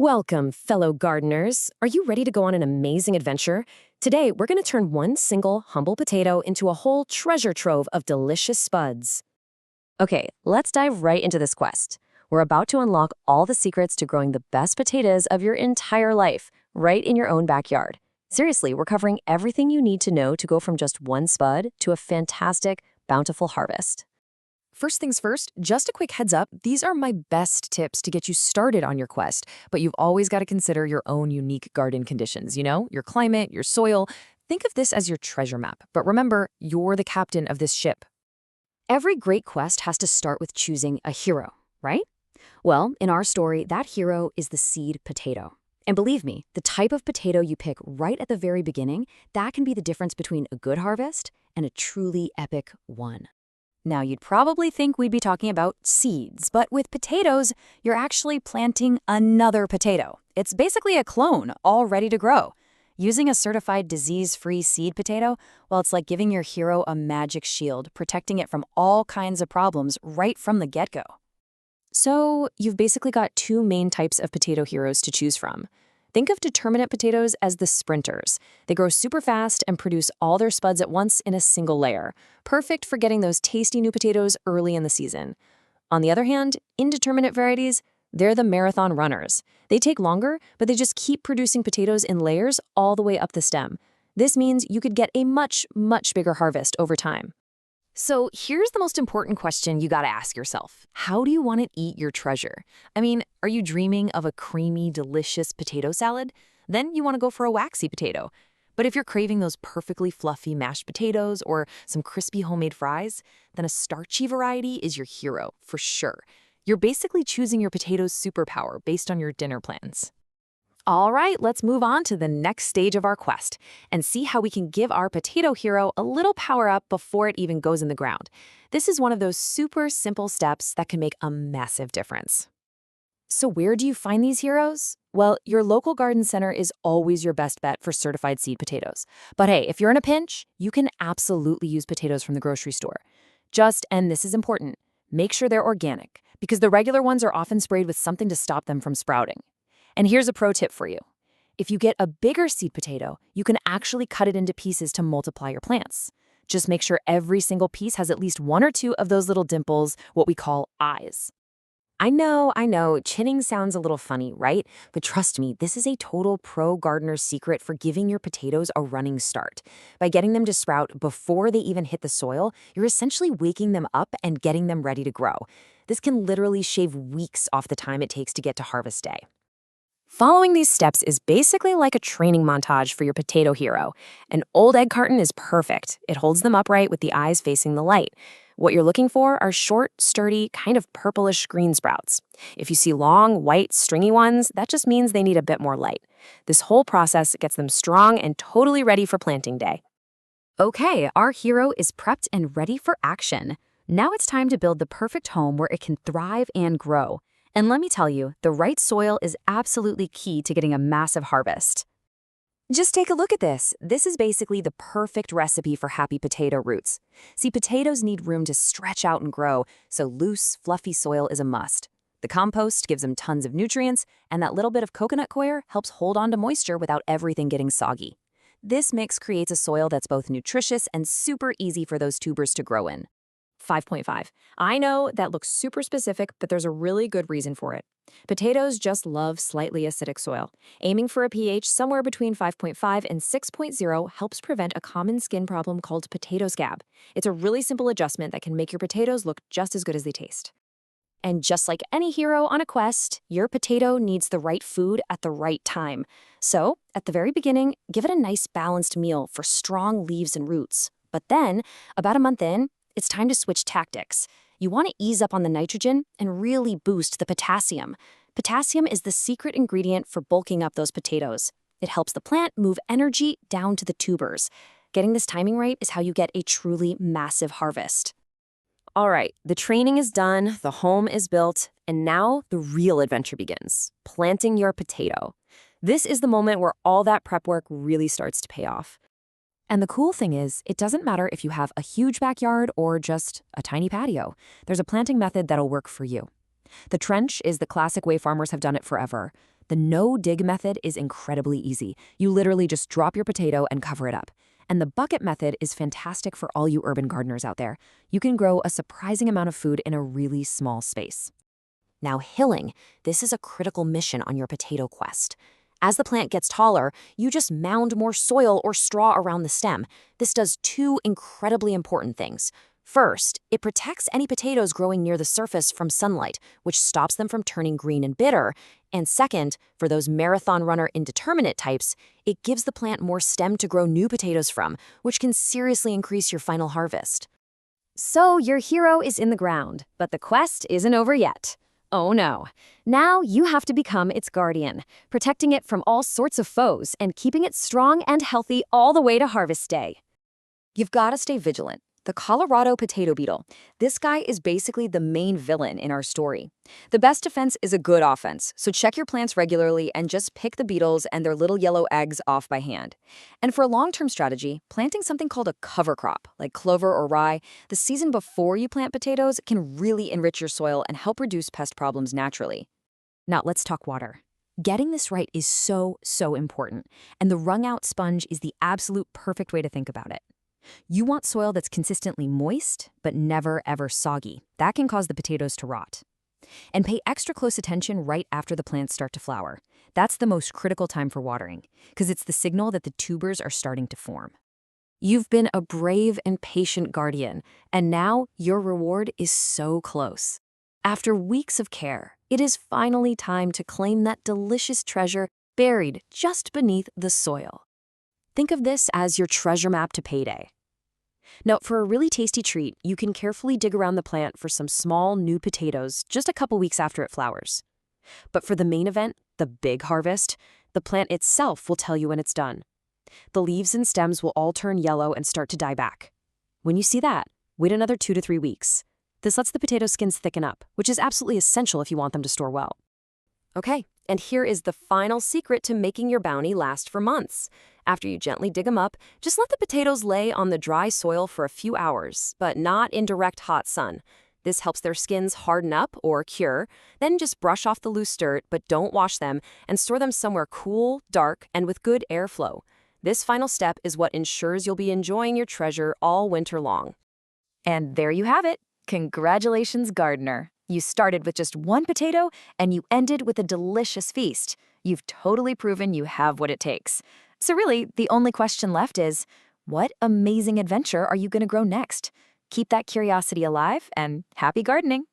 Welcome, fellow gardeners. Are you ready to go on an amazing adventure? Today, we're going to turn one single, humble potato into a whole treasure trove of delicious spuds. Okay, let's dive right into this quest. We're about to unlock all the secrets to growing the best potatoes of your entire life, right in your own backyard. Seriously, we're covering everything you need to know to go from just one spud to a fantastic, bountiful harvest. First things first, just a quick heads up, these are my best tips to get you started on your quest, but you've always got to consider your own unique garden conditions, your climate, your soil. Think of this as your treasure map, but remember, you're the captain of this ship. Every great quest has to start with choosing a hero, right? Well, in our story, that hero is the seed potato. And believe me, the type of potato you pick right at the very beginning, that can be the difference between a good harvest and a truly epic one. Now, you'd probably think we'd be talking about seeds, but with potatoes, you're actually planting another potato. It's basically a clone, all ready to grow. Using a certified disease-free seed potato, well, it's like giving your hero a magic shield, protecting it from all kinds of problems right from the get-go. So, you've basically got two main types of potato heroes to choose from. Think of determinate potatoes as the sprinters. They grow super fast and produce all their spuds at once in a single layer, perfect for getting those tasty new potatoes early in the season. On the other hand, indeterminate varieties, they're the marathon runners. They take longer, but they just keep producing potatoes in layers all the way up the stem. This means you could get a much, much bigger harvest over time. So here's the most important question you gotta ask yourself. How do you want to eat your treasure? I mean, are you dreaming of a creamy, delicious potato salad? Then you want to go for a waxy potato. But if you're craving those perfectly fluffy mashed potatoes or some crispy homemade fries, then a starchy variety is your hero, for sure. You're basically choosing your potato's superpower based on your dinner plans. All right, let's move on to the next stage of our quest and see how we can give our potato hero a little power up before it even goes in the ground. This is one of those super simple steps that can make a massive difference. So where do you find these heroes? Well, your local garden center is always your best bet for certified seed potatoes. But hey, if you're in a pinch, you can absolutely use potatoes from the grocery store. And this is important, make sure they're organic, because the regular ones are often sprayed with something to stop them from sprouting. And here's a pro tip for you. If you get a bigger seed potato, you can actually cut it into pieces to multiply your plants. Just make sure every single piece has at least one or two of those little dimples, what we call eyes. I know, chinning sounds a little funny, right? But trust me, this is a total pro gardener's secret for giving your potatoes a running start. By getting them to sprout before they even hit the soil, you're essentially waking them up and getting them ready to grow. This can literally shave weeks off the time it takes to get to harvest day. Following these steps is basically like a training montage for your potato hero. An old egg carton is perfect. It holds them upright with the eyes facing the light. What you're looking for are short, sturdy, kind of purplish green sprouts. If you see long, white, stringy ones, that just means they need a bit more light. This whole process gets them strong and totally ready for planting day. Okay, our hero is prepped and ready for action. Now it's time to build the perfect home where it can thrive and grow. And let me tell you, the right soil is absolutely key to getting a massive harvest. Just take a look at this. This is basically the perfect recipe for happy potato roots. See, potatoes need room to stretch out and grow, so loose, fluffy soil is a must. The compost gives them tons of nutrients, and that little bit of coconut coir helps hold on to moisture without everything getting soggy. This mix creates a soil that's both nutritious and super easy for those tubers to grow in. 5.5. I know that looks super specific, but there's a really good reason for it. Potatoes just love slightly acidic soil. Aiming for a pH somewhere between 5.5 and 6.0 helps prevent a common skin problem called potato scab. It's a really simple adjustment that can make your potatoes look just as good as they taste. And just like any hero on a quest, your potato needs the right food at the right time. So, at the very beginning, give it a nice balanced meal for strong leaves and roots. But then, about a month in, it's time to switch tactics. You want to ease up on the nitrogen and really boost the potassium. Potassium is the secret ingredient for bulking up those potatoes. It helps the plant move energy down to the tubers. Getting this timing right is how you get a truly massive harvest. All right, the training is done, the home is built, and now the real adventure begins, planting your potato. This is the moment where all that prep work really starts to pay off. And the cool thing is, it doesn't matter if you have a huge backyard or just a tiny patio. There's a planting method that'll work for you. The trench is the classic way farmers have done it forever. The no-dig method is incredibly easy. You literally just drop your potato and cover it up. And the bucket method is fantastic for all you urban gardeners out there. You can grow a surprising amount of food in a really small space. Now, hilling. This is a critical mission on your potato quest. As the plant gets taller, you just mound more soil or straw around the stem. This does two incredibly important things. First, it protects any potatoes growing near the surface from sunlight, which stops them from turning green and bitter. And second, for those marathon runner indeterminate types, it gives the plant more stem to grow new potatoes from, which can seriously increase your final harvest. So your hero is in the ground, but the quest isn't over yet. Oh no. Now you have to become its guardian, protecting it from all sorts of foes and keeping it strong and healthy all the way to harvest day. You've got to stay vigilant. The Colorado potato beetle. This guy is basically the main villain in our story. The best defense is a good offense, so check your plants regularly and just pick the beetles and their little yellow eggs off by hand. And for a long-term strategy, planting something called a cover crop, like clover or rye, the season before you plant potatoes can really enrich your soil and help reduce pest problems naturally. Now let's talk water. Getting this right is so important, and the wrung-out sponge is the absolute perfect way to think about it. You want soil that's consistently moist, but never ever soggy. That can cause the potatoes to rot. And pay extra close attention right after the plants start to flower. That's the most critical time for watering, because it's the signal that the tubers are starting to form. You've been a brave and patient guardian, and now your reward is so close. After weeks of care, it is finally time to claim that delicious treasure buried just beneath the soil. Think of this as your treasure map to payday. Now, for a really tasty treat, you can carefully dig around the plant for some small new potatoes just a couple weeks after it flowers. But for the main event, the big harvest, the plant itself will tell you when it's done. The leaves and stems will all turn yellow and start to die back. When you see that, wait another 2 to 3 weeks. This lets the potato skins thicken up, which is absolutely essential if you want them to store well. Okay, and here is the final secret to making your bounty last for months. After you gently dig them up, just let the potatoes lay on the dry soil for a few hours, but not in direct hot sun. This helps their skins harden up or cure. Then just brush off the loose dirt, but don't wash them, and store them somewhere cool, dark, and with good airflow. This final step is what ensures you'll be enjoying your treasure all winter long. And there you have it. Congratulations, gardener. You started with just one potato, and you ended with a delicious feast. You've totally proven you have what it takes. So really, the only question left is, what amazing adventure are you going to grow next? Keep that curiosity alive, and happy gardening!